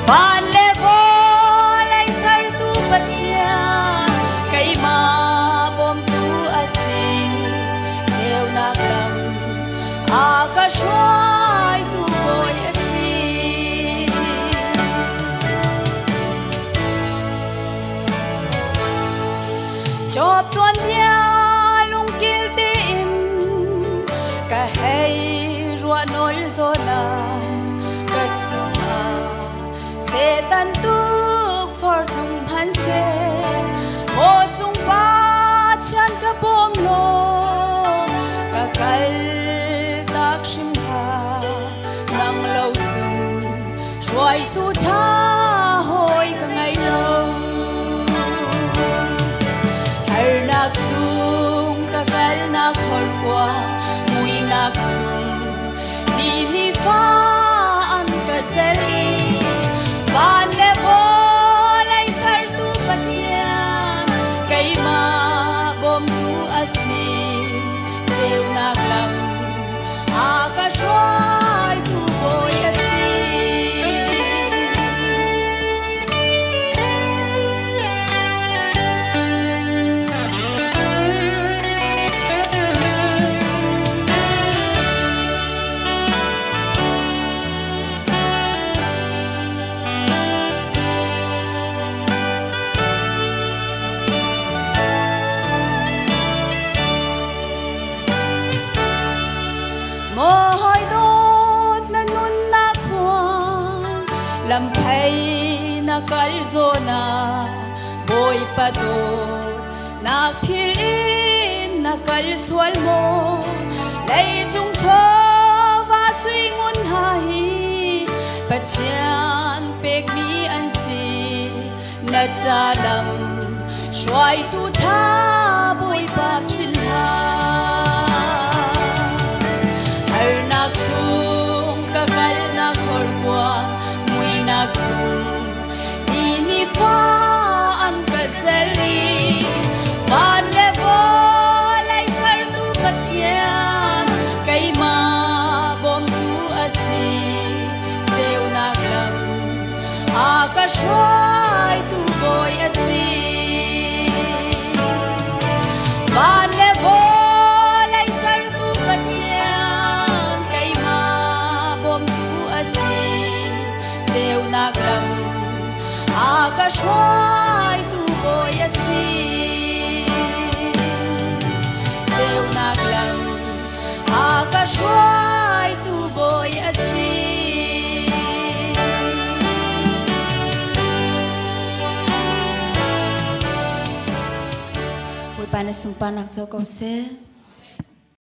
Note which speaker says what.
Speaker 1: ban lê vô lấy sar tu bachia cây mà bom tu asi theo nạc lòng ca xoay tu boy asi chop tuan nya lung kil tin ka hay ruột nổi zona kat sunga se tan tuk for rum han se mo chung pa chan ka bom lo ka kal tak shim ha nang lo sun shwai tu tha hoi ka ngai lo har nak chung ka kal nak hor kwa mui nak chung ni fa an ka seli ban le bo lai sar tu pachia kai ma bom tu asi seu nak lang ka shwai tu boy asi môi đốt na nun na khoang làm thay na kal zona boy pa đốt na philin na kal sual mo lấy chung cho và suy ngun hai pachian pek mi an si na zalam shwai tu tha boy pa phil ha ini fa an kazali ban le bo lai sar tu pachian kai ma bom tu asi seu nak lang ka shwai tu boy asi ban le bo lai sar tu pachian kai ma bom tu asi seu nak lang ka shwai tu boy asi seu nak lang ka shwai tu boy asi Ui pa na sumpa nak chau ko se